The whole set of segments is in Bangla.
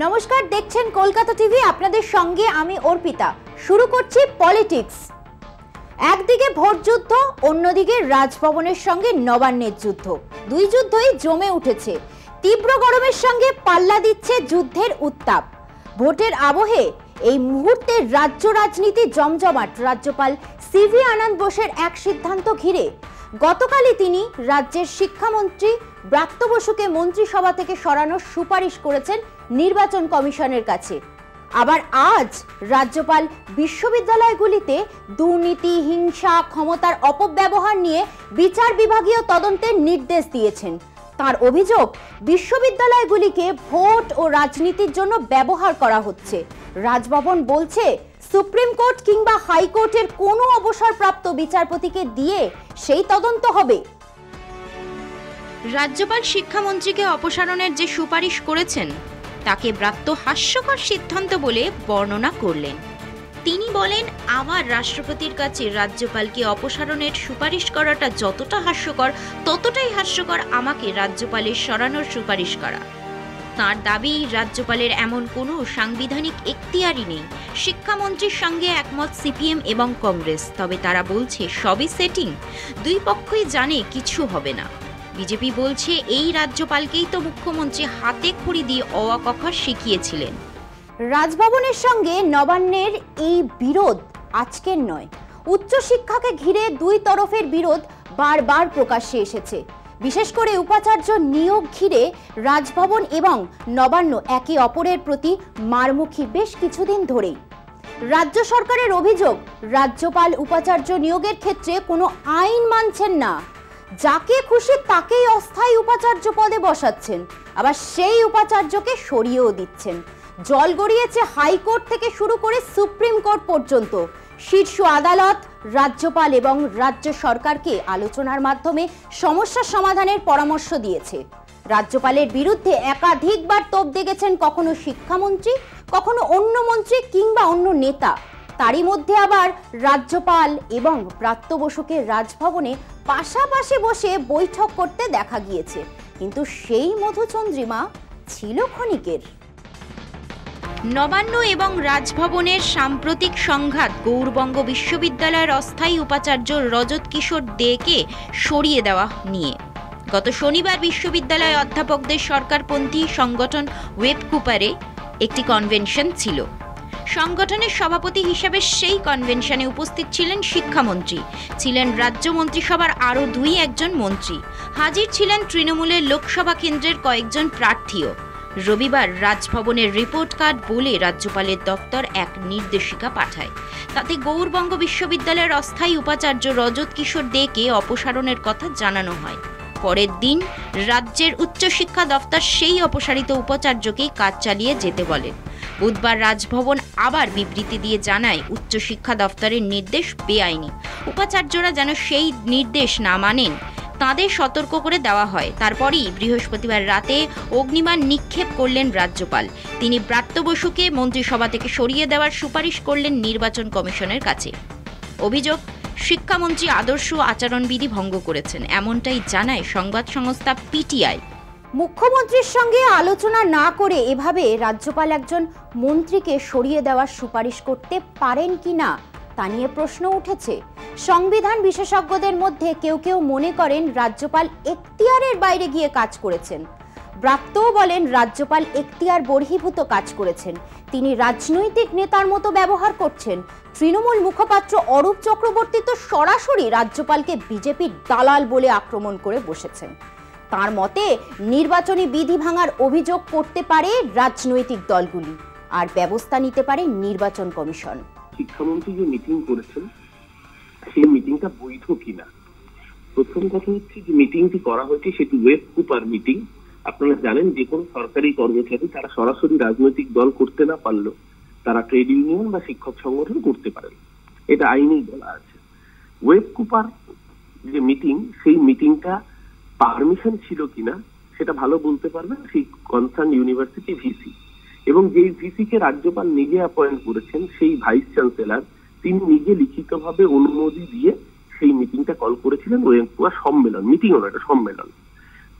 নমস্কার, দেখছেন কলকাতা টিভি। আপনাদের সঙ্গে আমি অর্পিতা। শুরু করছি পলিটিক্স। একদিকে ভোট যুদ্ধ, অন্যদিকে রাজভবনের সঙ্গে নবান্নের যুদ্ধ। দুই যুদ্ধই জমে উঠেছে। তীব্র গরমের সঙ্গে পাল্লা দিচ্ছে যুদ্ধের উত্তাপ। ভোটের আবহে এই মুহূর্তে রাজ্য রাজনীতি জমজমাট। রাজ্যপাল সিভি আনন্দ বোসের এক সিদ্ধান্ত ঘিরে গতকালই তিনি রাজ্যের শিক্ষামন্ত্রী ব্রাত্য বসুকে মন্ত্রিসভা থেকে সরানোর সুপারিশ করেছেন নির্বাচন কমিশনের কাছে। আবার আজ রাজ্যপাল বিশ্ববিদ্যালয়গুলিতে দুর্নীতি, হিংসা, ক্ষমতার অপব্যবহার নিয়ে বিচার বিভাগীয় তদন্তের নির্দেশ দিয়েছেন। তার অভিযোগ, বিশ্ববিদ্যালয়গুলিকে ভোট ও রাজনীতির জন্য ব্যবহার করা হচ্ছে। রাজভবন বলছে, সুপ্রিম কোর্ট কিংবা হাইকোর্টের কোনো অবসরপ্রাপ্ত বিচারপতিকে দিয়ে সেই তদন্ত হবে। রাজ্যপাল শিক্ষামন্ত্রীকে অপসারণের যে সুপারিশ করেছেন তাকে ব্রাত্য হাস্যকর সিদ্ধান্ত বলে বর্ণনা করলেন। তিনি বলেন, আমার রাষ্ট্রপতির কাছে রাজ্যপালকে অপসারণের সুপারিশ করাটা যতটা হাস্যকর, ততটাই হাস্যকর আমাকে রাজ্যপালের সরানোর সুপারিশ করা। তাঁর দাবি, রাজ্যপালের এমন কোনো সাংবিধানিক এখতিয়ারই নেই। শিক্ষামন্ত্রীর সঙ্গে একমত সিপিএম এবং কংগ্রেস, তবে তারা বলছে সবই সেটিং। দুই পক্ষই জানে কিছু হবে না। বিজেপি বলছে, এই রাজ্যপালকেই তো মুখ্যমন্ত্রী হাতে খড়ি দিয়ে অ আ ক খ শিখিয়েছিলেন। রাজভবনের সঙ্গে নবান্নের এই বিরোধ আজকের নয়। উচ্চশিক্ষাকে ঘিরে দুই তরফের বিরোধ বারবার প্রকাশ্যে এসেছে। বিশেষ করে উপাচার্য নিয়োগ ঘিরে রাজভবন এবং নবান্ন একে অপরের প্রতি মারমুখী বেশ কিছুদিন ধরেই। রাজ্য সরকারের অভিযোগ, রাজ্যপাল উপাচার্য নিয়োগের ক্ষেত্রে কোনো আইন মানছেন না। যাকে খুশি তাকেই অস্থায়ী উপাচার্য পদে বসাচ্ছেন, আবার সেই উপাচার্যকে সরিয়েও দিচ্ছেন। জল গড়িয়েছে হাইকোর্ট থেকে শুরু করে সুপ্রিম কোর্ট পর্যন্ত। শীর্ষ আদালত রাজ্যপাল এবং রাজ্য সরকারকে আলোচনার মাধ্যমে সমস্যার সমাধানের পরামর্শ দিয়েছে। রাজ্যপালের বিরুদ্ধে একাধিকবার তোপ দেখেছেন কখনো শিক্ষামন্ত্রী, কখনো অন্য মন্ত্রী কিংবা অন্য নেতা। তারই মধ্যে আবার রাজ্যপাল এবং ব্রাত্য বসুকে রাজভবনে পাশাপাশি বসে বৈঠক করতে দেখা গিয়েছে, কিন্তু সেই মধুচন্দ্রিমা ছিল ক্ষণিকের। নবান্ন এবং রাজভবনের সাম্প্রতিক সংঘাত গৌড়বঙ্গ বিশ্ববিদ্যালয়ের অস্থায়ী উপাচার্য রজত কিশোর দেকে সরিয়ে দেওয়া নিয়ে। গত শনিবার বিশ্ববিদ্যালয় অধ্যাপকদের সরকারপন্থী সংগঠন ওয়েবকুপারে একটি কনভেনশন ছিল। সংগঠনের সভাপতি হিসেবে সেই কনভেনশনে উপস্থিত ছিলেন শিক্ষামন্ত্রী, ছিলেন রাজ্য মন্ত্রিসভার আরও একজন মন্ত্রী, হাজির ছিলেন তৃণমূলের লোকসভা কেন্দ্রের কয়েকজন প্রার্থীও। রবিবার রাজভবনের রিপোর্ট কার্ড বলে রাজ্যপালের দপ্তর এক নির্দেশিকা পাঠায়। তাতে গৌড়বঙ্গ বিশ্ববিদ্যালয়ের অস্থায়ী উপাচার্য রজত কিশোর দেকে অপসারণের কথা জানানো হয়। পরের দিন রাজ্যের উচ্চশিক্ষা দপ্তর সেই অপসারিত উপাচার্যকেই কাজ চালিয়ে যেতে বলেন। বুধবার রাজভবন আবার বিবৃতি দিয়ে জানায়, উচ্চশিক্ষা দপ্তরের নির্দেশ বেআইনি। উপাচার্যরা যেন সেই নির্দেশ না মানেন তাঁদের সতর্ক করে দেওয়া হয়। তারপরই বৃহস্পতিবার রাতে অগ্নিবাণ নিক্ষেপ করলেন রাজ্যপাল। তিনি ব্রাত্য বসুকে মন্ত্রিসভা থেকে সরিয়ে দেওয়ার সুপারিশ করলেন নির্বাচন কমিশনের কাছে। অভিযোগ, শিক্ষামন্ত্রী আদর্শ আচরণবিধি ভঙ্গ করেছেন, এমনটাই জানায় সংবাদ সংস্থা পিটিআই। মুখ্যমন্ত্রীর সঙ্গে আলোচনা না করে এভাবে রাজ্যপাল একজন মন্ত্রীকে সরিয়ে দেওয়ার সুপারিশ করতে পারেন কিনা তা নিয়ে প্রশ্ন উঠেছে। সংবিধান বিশেষজ্ঞদের মধ্যে কেউ কেউ মনে করেন রাজ্যপাল এখতিয়ারের বাইরে গিয়ে কাজ করেছেন। ব্রাত্যও বলেন রাজ্যপাল এখতিয়ার বহির্ভূত কাজ করেছেন, তিনি রাজনৈতিক নেতার মতো ব্যবহার করছেন। তৃণমূল মুখপাত্র অরূপ চক্রবর্তী তো সরাসরি রাজ্যপালকে বিজেপির দালাল বলে আক্রমণ করে বসেছেন। তার মতে, নির্বাচনী বিধি ভাঙার অভিযোগ করতে পারে রাজনৈতিক দলগুলি, আর ব্যবস্থা নিতে পারে নির্বাচন কমিশন। শিক্ষামন্ত্রী যে মিটিং করেছেন সেই মিটিংটা বৈধ কিনা, প্রথম কথা হচ্ছে যে মিটিংটি করা হয়েছে সেটি ওয়েবকুপার মিটিং। আপনারা জানেন, যে কোনো সরকারি কর্মচারী তারা সরাসরি রাজনৈতিক দল করতে না পারলেও তারা ট্রেড ইউনিয়ন বা শিক্ষক সংগঠন করতে পারেন, এটা আইনেই বলা আছে। ওয়েবকুপার যে মিটিং, সেই মিটিংটা পারমিশন ছিল কিনা সেটা ভালো বলতে পারবেন সেই কনসার্ন ইউনিভার্সিটি ভিসি, এবং যেই ভিসি কে রাজ্যপাল নিজে অ্যাপয়েন্ট করেছেন সেই ভাইস চ্যান্সেলর, তিনি নিজে লিখিতভাবে অনুমতি দিয়ে সেই মিটিংটা কল করেছিলেন। ওয়েবকুপার সম্মেলন, মিটিং হলো, এটা সম্মেলন।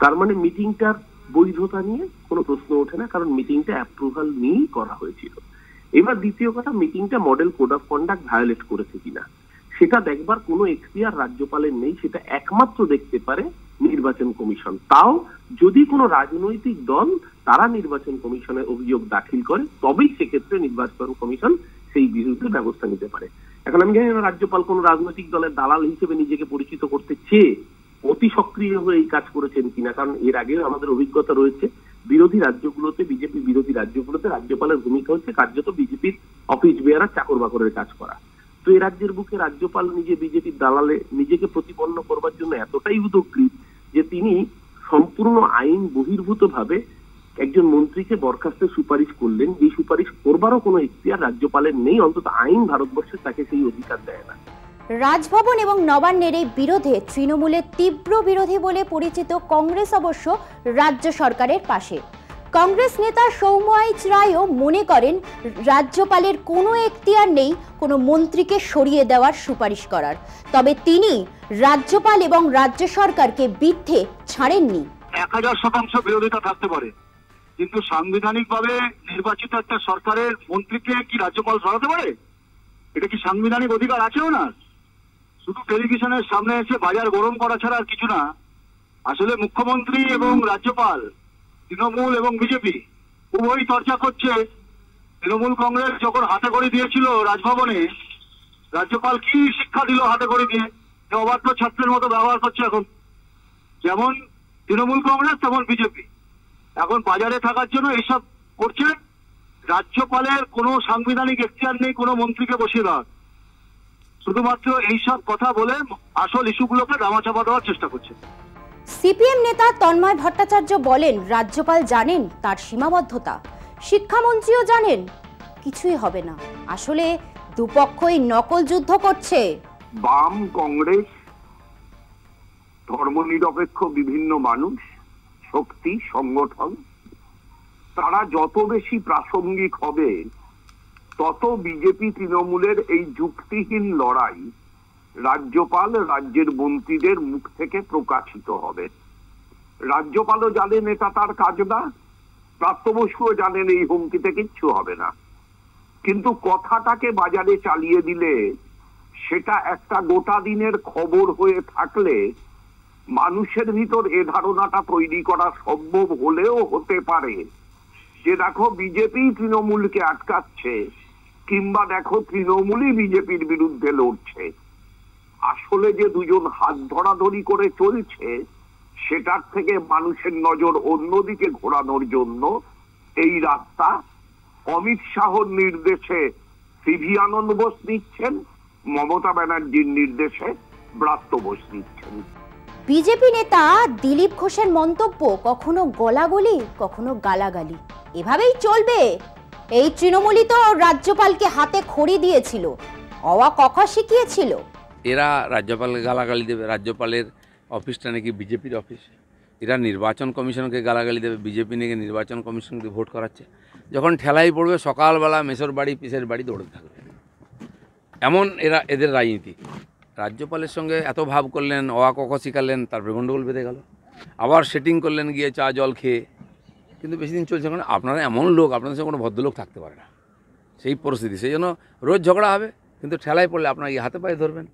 তার মানে মিটিংটার বৈধতা নিয়ে কোনো প্রশ্ন ওঠে না, কারণ মিটিংটা অ্যাপ্রুভাল নিয়েই করা হয়েছিল। এবার দ্বিতীয় কথা, মিটিংটা model code of conduct violate করেছে কিনা সেটা দেখবার কোনো এখতিয়ার রাজ্যপালের নেই, সেটা একমাত্র দেখতে পারে নির্বাচন কমিশন। তাও যদি কোনো রাজনৈতিক দল তারা নির্বাচন কমিশনে অভিযোগ দাখিল করে, তবেই সেক্ষেত্রে নির্বাচন কমিশন সেই বিরুদ্ধে ব্যবস্থা নিতে পারে। এখন আমি জানি না রাজ্যপাল কোন রাজনৈতিক দলের দালাল হিসেবে নিজেকে পরিচিত করতে চেয়ে অতি সক্রিয় হয়ে এই কাজ করেছেন কিনা, কারণ এর আগেও আমাদের অভিজ্ঞতা রয়েছে বিরোধী রাজ্যগুলোতে, বিজেপি বিরোধী রাজ্যগুলোতে রাজ্যপালের ভূমিকা হচ্ছে কার্যত বিজেপির অফিস বেয়ারার চাকর বাকরের কাজ করা। তো এই রাজ্যের বুকে রাজ্যপাল নিজে বিজেপির দালালে নিজেকে প্রতিপন্ন করবার জন্য এতটাই উদগ্রীব যে তিনি সম্পূর্ণ আইন বহির্ভূত ভাবে একজন মন্ত্রীকে বরখাস্তের সুপারিশ করলেন, যে সুপারিশ করবারও কোনো ইখতিয়ার রাজ্যপালের নেই, অন্তত আইন ভারতবর্ষে তাকে সেই অধিকার দেয় না। রাজভবন এবং নবান্নের এই বিরোধে তৃণমূলের তীব্র বিরোধী বলে পরিচিত কংগ্রেস অবশ্য রাজ্য সরকারের পাশে। কংগ্রেস নেতা সৌম্য আইচ রায়ও মনে করেন রাজ্যপালের কোনো এখতিয়ার নেই কোনো মন্ত্রীকে সরিয়ে দেওয়ার সুপারিশ করার, তবে তিনি রাজ্যপাল এবং রাজ্য সরকারকে বৃদ্ধে ছাড়েননি। 1000% বিরোধিতা থাকতে পারে, কিন্তু সাংবিধানিকভাবে নির্বাচিত একটা সরকারের মন্ত্রীকে কি রাজ্যপাল সরাতে পারে? এটা কি সাংবিধানিক অধিকার আছেও না? শুধু টেলিভিশনের সামনে এসে বাজার গরম করা ছাড়া আর কিছু না। আসলে মুখ্যমন্ত্রী এবং রাজ্যপাল, তৃণমূল এবং বিজেপি উভয়ই চর্চা করছে। তৃণমূল কংগ্রেস যখন হাতে করে দিয়েছিল রাজভবনে, রাজ্যপাল কি শিক্ষা দিল হাতে করে দিয়ে? অবাধ্য ছাত্রের মতো ব্যবহার করছে। এখন যেমন তৃণমূল কংগ্রেস তেমন বিজেপি এখন বাজারে থাকার জন্য এইসব করছে। রাজ্যপালের কোনো সাংবিধানিক এখতিয়ার নেই কোনো মন্ত্রীকে বসিয়ে দেওয়ার, শুধুমাত্র এইসব কথা বলে আসল ইস্যুগুলোকে ধামাচাপা দেওয়ার চেষ্টা করছে। সিপিএম নেতা তন্ময় ভট্টাচার্য বলেন, রাজ্যপাল জানেন তার সীমাবদ্ধতা, শিক্ষামন্ত্রীও জানেন, কিছুই হবে না। আসলে দুপক্ষই নকল যুদ্ধ করছে। বাম, কংগ্রেস, ধর্মনিরপেক্ষ বিভিন্ন মানুষ, শক্তি, সংগঠন, তারা যত বেশি প্রাসঙ্গিক হবে তত বিজেপি তৃণমূলের এই যুক্তিহীন লড়াই রাজ্যপাল রাজ্যের মন্ত্রীদের মুখ থেকে প্রকাশিত হবে। রাজ্যপালও জানেন এটা তার কাজ না, প্রাপ্ত বসুও জানেন এই হুমকিতে কিচ্ছু হবে না, কিন্তু কথাটাকে বাজারে চালিয়ে দিলে সেটা একটা গোটা দিনের খবর হয়ে থাকলে মানুষের ভিতর এ ধারণাটা তৈরি করা সম্ভব হলেও হতে পারে যে দেখো বিজেপি তৃণমূলকে আটকাচ্ছে, কিংবা দেখো তৃণমূলই বিজেপির বিরুদ্ধে লড়ছে। আসলে যে দুজন হাত ধরাধরি করে চলছে সেটার থেকে মানুষের নজর অন্যদিকে ঘোরানোর জন্য এই রাস্তা অমিত শাহর নির্দেশে সিভি আনন্দ বোস নিচ্ছেন, মমতা ব্যানার্জির নির্দেশে ব্রাত্য বোস নিচ্ছেন। বিজেপি নেতা দিলীপ ঘোষের মন্তব্য কখনো গলাগলি কখনো গালাগালি, এভাবেই চলবে। এই তৃণমূলই তো রাজ্যপালকে হাতে খড়ি দিয়েছিল, অওয়া কখা শিখিয়েছিল। এরা রাজ্যপালকে গালাগালি দেবে, রাজ্যপালের অফিসটা নাকি বিজেপির অফিস। এরা নির্বাচন কমিশনকে গালাগালি দেবে, বিজেপি নাকি নির্বাচন কমিশনকে ভোট করাচ্ছে। যখন ঠেলাই পড়বে সকালবেলা মেসোর বাড়ি পিসের বাড়ি দৌড়ে থাকবে, এমন এদের রাজনীতি। রাজ্যপালের সঙ্গে এত ভাব করলেন, অওয়া ক খ শিখালেন, তারপরে গণ্ডগোল বেঁধে গেল। আবার সেটিং করলেন গিয়ে চা জল খেয়ে, কিন্তু বেশি দিন চলছে কারণ আপনারা এমন লোক, আপনাদের সঙ্গে কোনো ভদ্রলোক থাকতে পারে না, সেই পরিস্থিতি। সেই জন্য রোজ ঝগড়া হবে, কিন্তু ঠেলায় পড়লে আপনারা এই হাতে পায়ে ধরবেন।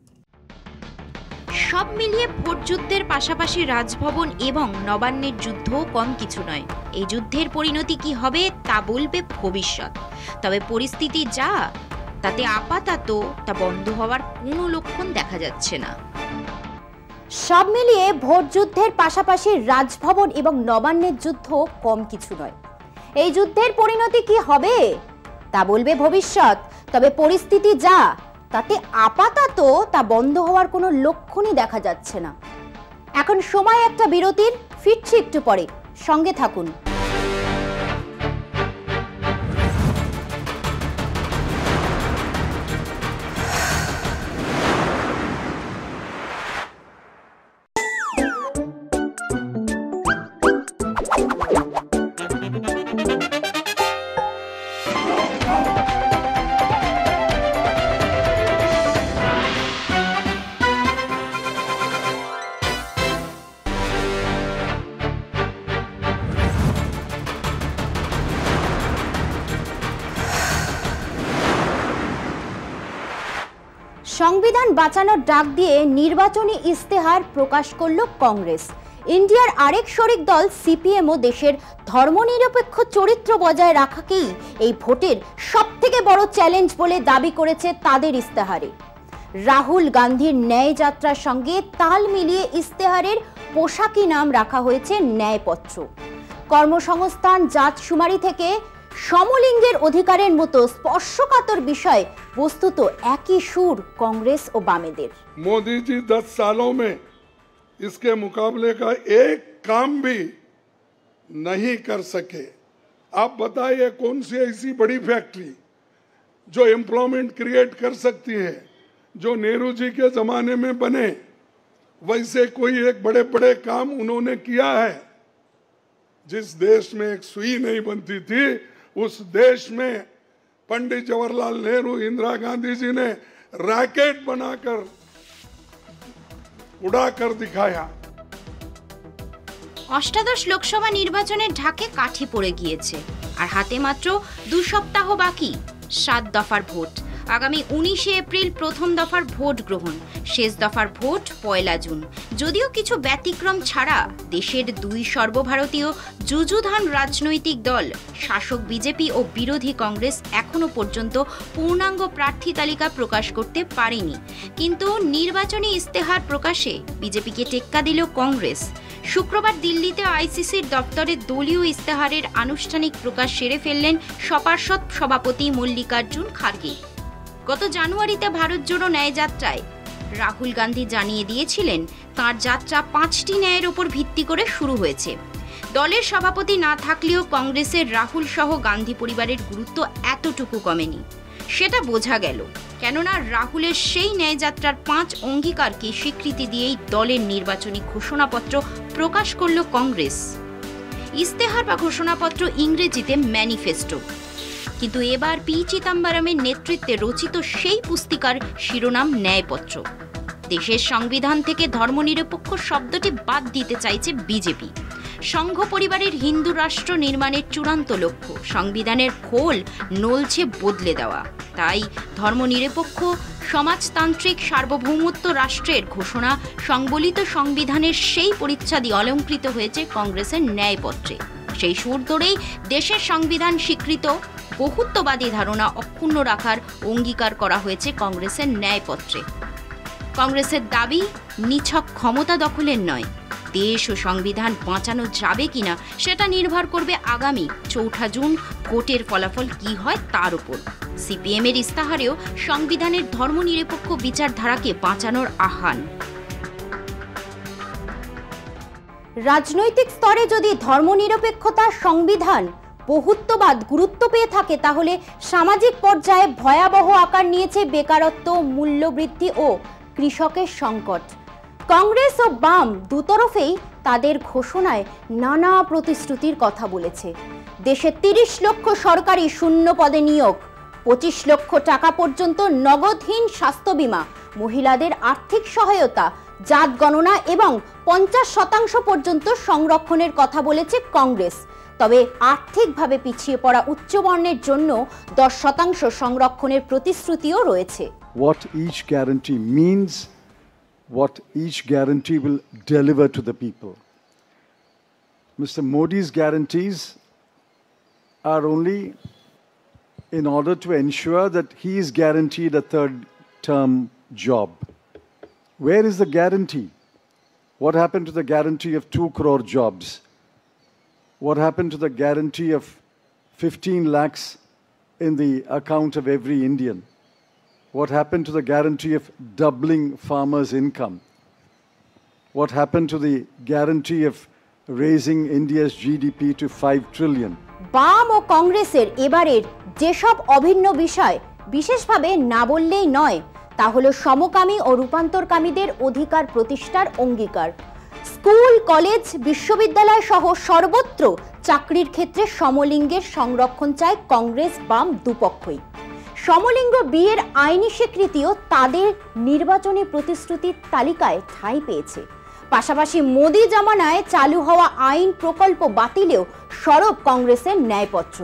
সব মিলিয়ে ভোট যুদ্ধের পাশাপাশি রাজভবন এবং নবান্নের যুদ্ধও কম কিছু নয়। এই যুদ্ধের পরিণতি কি হবে তা বলবে ভবিষ্যৎ। তবে পরিস্থিতি যা, তাতে আপাতত তা বন্ধ হওয়ার কোনো লক্ষণ দেখা যাচ্ছে না। সব মিলিয়ে ভোট যুদ্ধের পাশাপাশি রাজভবন এবং নবান্নের যুদ্ধ কম কিছু নয়। এই যুদ্ধের পরিণতি কি হবে তা বলবে ভবিষ্যৎ। তবে পরিস্থিতি যা, তাতে আপাতত তা বন্ধ হওয়ার কোনো লক্ষণই দেখা যাচ্ছে না। এখন সময় একটা বিরতির, ফিরছি একটু পরে, সঙ্গে থাকুন। সংবিধান বাঁচানোর ডাক দিয়ে নির্বাচনী ইস্তেহার প্রকাশ করল কংগ্রেস। ইন্ডিয়ার আরেক শরিক দল সিপিএমও দেশের ধর্মনিরপেক্ষ চরিত্র বজায় রাখাকেই এই ভোটের সবথেকে বড় চ্যালেঞ্জ বলে দাবি করেছে তাদের ইস্তেহারে। রাহুল গান্ধীর ন্যায় যাত্রার সঙ্গে তাল মিলিয়ে ইস্তেহারের পোশাকি নাম রাখা হয়েছে ন্যায়পত্র। কর্মসংস্থান, জাত শুমারি থেকে সমলিঙ্গের অধিকারের মতো স্পর্শকাতর বিষয় বস্তুত একই সুর কংগ্রেস ও বামেদের। मोदी जी 10 सालों में इसके मुकाबले का एक काम भी नहीं कर सके। आप बताइए कौन सी ऐसी बड़ी फैक्ट्री जो एम्प्लॉयमेंट क्रिएट कर सकती है, जो नेहरू जी के जमाने में बने वैसे कोई एक बड़े बड़े काम उन्होंने किया है। जिस देश में एक सुई नहीं बनती थी उस देश में पंडित जवाहरलाल नेहरू, इंदिरा गांधी जी ने रैकेट बनाकर उड़ाकर दिखाया। অষ্টাদশ লোকসভা নির্বাচনের ঢাকে কাঠি পড়ে গিয়েছে, আর হাতে মাত্র 2 সপ্তাহ বাকি 7 দফার ভোট। আগামী 19শে এপ্রিল প্রথম দফার ভোট গ্রহণ, শেষ দফার ভোট 1 জুন। যদিও কিছু ব্যতিক্রম ছাড়া দেশের 2 সর্বভারতীয় যুযুধান রাজনৈতিক দল শাসক বিজেপি ও বিরোধী কংগ্রেস এখনো পর্যন্ত পূর্ণাঙ্গ প্রার্থী তালিকা প্রকাশ করতে পারেনি। কিন্তু নির্বাচনী ইস্তেহার প্রকাশে বিজেপিকে টেক্কা দিল কংগ্রেস। শুক্রবার দিল্লিতে আইসিসির দপ্তরে দলীয় ইস্তেহারের আনুষ্ঠানিক প্রকাশ সেরে ফেললেন সপার্ষদ সভাপতি মল্লিকার্জুন খার্গে। গত জানুয়ারিতে ভারত জোড়ো ন্যায় যাত্রায় রাহুল গান্ধী জানিয়ে দিয়েছিলেন তাঁর যাত্রা 5টি ন্যায়ের ওপর ভিত্তি করে শুরু হয়েছে। দলের সভাপতি না থাকলেও কংগ্রেসের রাহুল সহ গান্ধী পরিবারের গুরুত্ব এতটুকু কমেনি, সেটা বোঝা গেল। কেননা রাহুলের সেই ন্যায় যাত্রার 5 অঙ্গীকারকে স্বীকৃতি দিয়েই দলের নির্বাচনী ঘোষণাপত্র প্রকাশ করল কংগ্রেস। ইস্তেহার বা ঘোষণাপত্র ইংরেজিতে ম্যানিফেস্টো, কিন্তু এবার পি চিদাম্বরমের নেতৃত্বে রচিত সেই পুস্তিকার শিরোনাম ন্যায়পত্র। দেশের সংবিধান থেকে ধর্মনিরপেক্ষ শব্দটি বাদ দিতে চাইছে বিজেপি। সংঘ পরিবারের হিন্দু রাষ্ট্র নির্মাণের চূড়ান্ত লক্ষ্য, সংবিধানের খোল নলছে বদলে দেওয়া। তাই ধর্মনিরপেক্ষ সমাজতান্ত্রিক সার্বভৌমত্ব রাষ্ট্রের ঘোষণা সংবলিত সংবিধানের সেই পরিচ্ছদই অলঙ্কৃত হয়েছে কংগ্রেসের ন্যায়পত্রে। সেই সুর ধরেই দেশের সংবিধান স্বীকৃত বহুত্ববাদী ধারণা অক্ষুণ্ণ রাখার অঙ্গীকার করা হয়েছে কংগ্রেসের ন্যায়পত্রে। কংগ্রেসের দাবি নিছক ক্ষমতা দখলের নয়, দেশ ও সংবিধান বাঁচানো যাবে কিনা সেটা নির্ভর করবে আগামী 4 জুন ভোটের ফলাফল কি হয় তার উপর। সিপিএমের ইস্তাহারেও সংবিধানের ধর্মনিরপেক্ষ বিচারধারাকে বাঁচানোর আহ্বান। রাজনৈতিক স্তরে যদি ধর্মনিরপেক্ষতা, সংবিধান, বহুত্ববাদ গুরুত্ব পেয়ে থাকে, তাহলে সামাজিক পর্যায়ে ভয়াবহ আকার নিয়েছে বেকারত্ব, মূল্যবৃদ্ধি ও কৃষকের সংকট। কংগ্রেস ও বাম দুতরফেই তাদের ঘোষণায় নানা প্রতিশ্রুতির কথা বলেছে। দেশে 30 লক্ষ সরকারি শূন্য পদে নিয়োগ, 25 লক্ষ টাকা পর্যন্ত নগদহীন স্বাস্থ্য বীমা, মহিলাদের আর্থিক সহায়তা, জাত গণনা এবং 50% পর্যন্ত সংরক্ষণের কথা বলেছে কংগ্রেস। তবে আর্থিকভাবে পিছিয়ে পড়া উচ্চবর্ণের জন্য 10% সংরক্ষণের প্রতিশ্রুতিও রয়েছে। What each guarantee means, what each guarantee will deliver to the people. Mr. Modi's guarantees are only in order to ensure that he is guaranteed a 3rd term job. Where is the guarantee? What happened to the guarantee of 2 crore jobs? What happened to the guarantee of 15 lakhs in the account of every Indian? What happened to the guarantee of doubling farmers' income? What happened to the guarantee of raising India's GDP to 5 trillion? বাম ও কংগ্রেসের এবারের যেসব অভিন্ন বিষয় বিশেষভাবে না বললেই নয়, তা হলো সমকামী ও রূপান্তরকামীদের অধিকার প্রতিষ্ঠার অঙ্গীকার। স্কুল, কলেজ, বিশ্ববিদ্যালয় সহ সর্বত্র চাকরির ক্ষেত্রে সমলিঙ্গের সংরক্ষণ চায় কংগ্রেস বাম দুপক্ষই। সমলিঙ্গ বিয়ের আইনি স্বীকৃতিও তাদের নির্বাচনী প্রতিশ্রুতির তালিকায় ঠাঁই পেয়েছে। পাশাপাশি মোদি জামানায় চালু হওয়া আইন প্রকল্প বাতিলেও সরব কংগ্রেসের ন্যায়পত্র।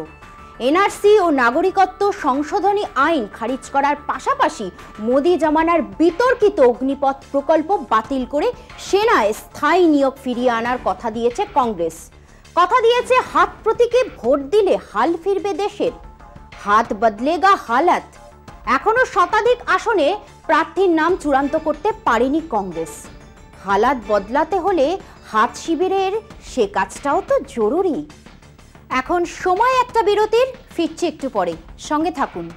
এনআরসি ও নাগরিকত্ব সংশোধনী আইন খারিজ করার পাশাপাশি মোদি জমানার বিতর্কিত অগ্নিপথ প্রকল্প বাতিল করে সেনায় স্থায়ী নিয়োগ ফিরিয়ে আনার কথা দিয়েছে কংগ্রেস। কথা দিয়েছে হাত প্রতীকে ভোট দিলে হাল ফিরবে দেশের। হাত বদলেগা হালাত। এখনো শতাধিক আসনে প্রার্থীর নাম চূড়ান্ত করতে পারেনি কংগ্রেস। হালাত বদলাতে হলে হাত শিবিরের সে কাজটাও তো জরুরি। এখন সময় একটা বিরতির, ফিরছি একটু পরে, সঙ্গে থাকুন।